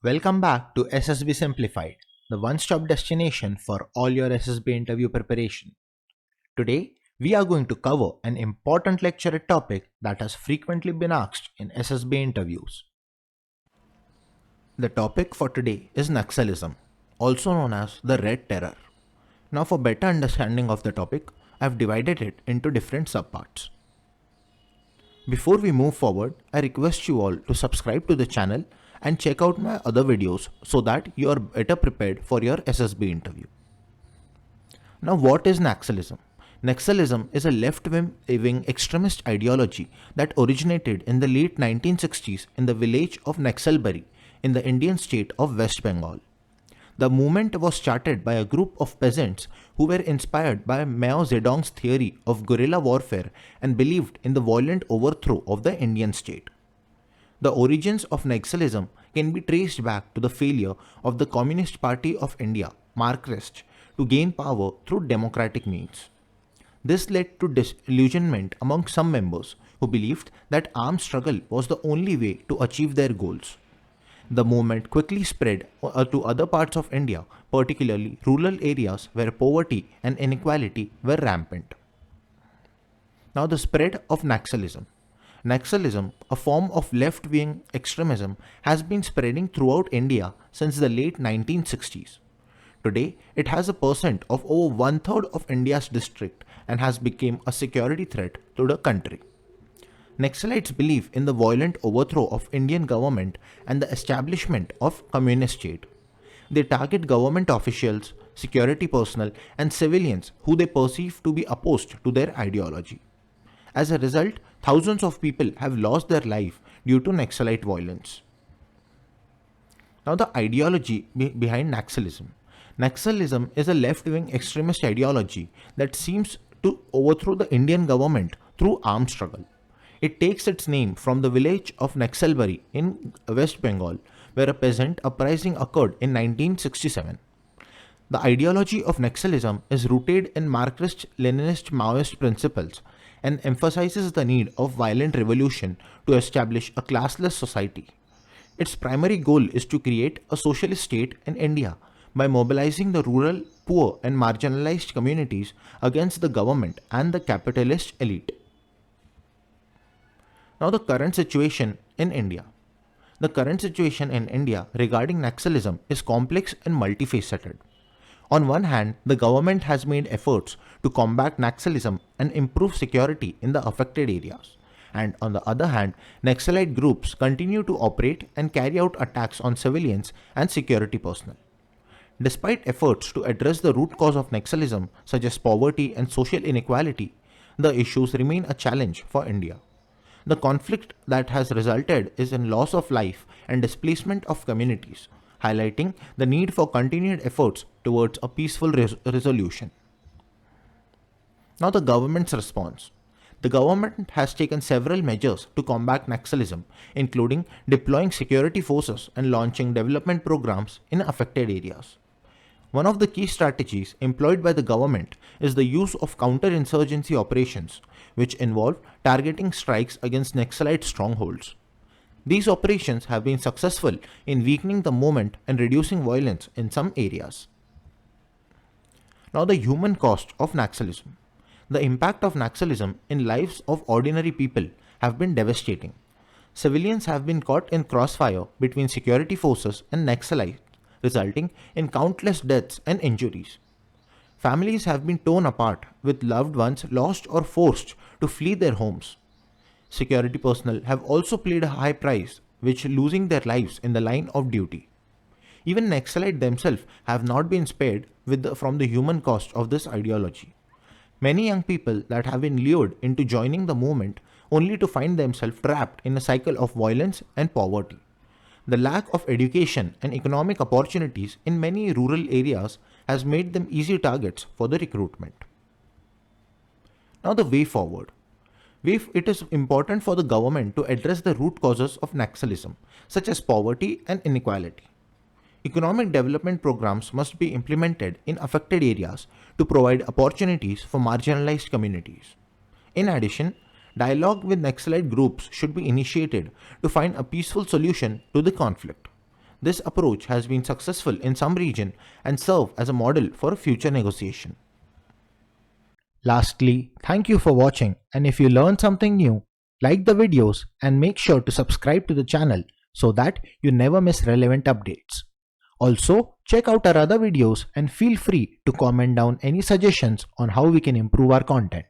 Welcome back to SSB Simplified, the one-stop destination for all your SSB interview preparation. Today, we are going to cover an important lecturate topic that has frequently been asked in SSB interviews. The topic for today is Naxalism, also known as the Red Terror. Now, for better understanding of the topic, I have divided it into different subparts. Before we move forward, I request you all to subscribe to the channel and check out my other videos so that you are better prepared for your SSB interview. Now, what is Naxalism? Naxalism is a left-wing extremist ideology that originated in the late 1960s in the village of Naxalbari in the Indian state of West Bengal. The movement was started by a group of peasants who were inspired by Mao Zedong's theory of guerrilla warfare and believed in the violent overthrow of the Indian state. The origins of Naxalism can be traced back to the failure of the Communist Party of India, Marxist, to gain power through democratic means. This led to disillusionment among some members who believed that armed struggle was the only way to achieve their goals. The movement quickly spread to other parts of India, particularly rural areas where poverty and inequality were rampant. Now, the spread of Naxalism. Naxalism, a form of left-wing extremism, has been spreading throughout India since the late 1960s. Today, it has a percent of over one-third of India's district and has become a security threat to the country. Naxalites believe in the violent overthrow of Indian government and the establishment of communist state. They target government officials, security personnel, and civilians who they perceive to be opposed to their ideology. As a result, thousands of people have lost their life due to Naxalite violence. Now, the ideology behind Naxalism. Naxalism is a left-wing extremist ideology that seems to overthrow the Indian government through armed struggle. It takes its name from the village of Naxalbari in West Bengal, where a peasant uprising occurred in 1967. The ideology of Naxalism is rooted in Marxist-Leninist Maoist principles and emphasizes the need of violent revolution to establish a classless society. Its primary goal is to create a socialist state in India by mobilizing the rural, poor and marginalized communities against the government and the capitalist elite. Now, the current situation in India. The current situation in India regarding Naxalism is complex and multifaceted. On one hand, the government has made efforts to combat Naxalism and improve security in the affected areas. And on the other hand, Naxalite groups continue to operate and carry out attacks on civilians and security personnel. Despite efforts to address the root cause of Naxalism, such as poverty and social inequality, the issues remain a challenge for India. The conflict that has resulted is in loss of life and displacement of communities, highlighting the need for continued efforts towards a peaceful resolution. Now, the government's response. The government has taken several measures to combat Naxalism, including deploying security forces and launching development programs in affected areas. One of the key strategies employed by the government is the use of counterinsurgency operations, which involve targeting strikes against Naxalite strongholds. These operations have been successful in weakening the movement and reducing violence in some areas. Now, the human cost of Naxalism. The impact of Naxalism in lives of ordinary people have been devastating. Civilians have been caught in crossfire between security forces and Naxalites, resulting in countless deaths and injuries. Families have been torn apart, with loved ones lost or forced to flee their homes. Security personnel have also paid a high price, which losing their lives in the line of duty. Even Naxalites themselves have not been spared from the human cost of this ideology. Many young people that have been lured into joining the movement only to find themselves trapped in a cycle of violence and poverty. The lack of education and economic opportunities in many rural areas has made them easy targets for the recruitment. Now, the way forward. It is important for the government to address the root causes of Naxalism, such as poverty and inequality. Economic development programs must be implemented in affected areas to provide opportunities for marginalized communities. In addition, dialogue with Naxalite groups should be initiated to find a peaceful solution to the conflict. This approach has been successful in some region and serve as a model for future negotiation. Lastly, thank you for watching, and if you learned something new, like the videos and make sure to subscribe to the channel so that you never miss relevant updates. Also, check out our other videos and feel free to comment down any suggestions on how we can improve our content.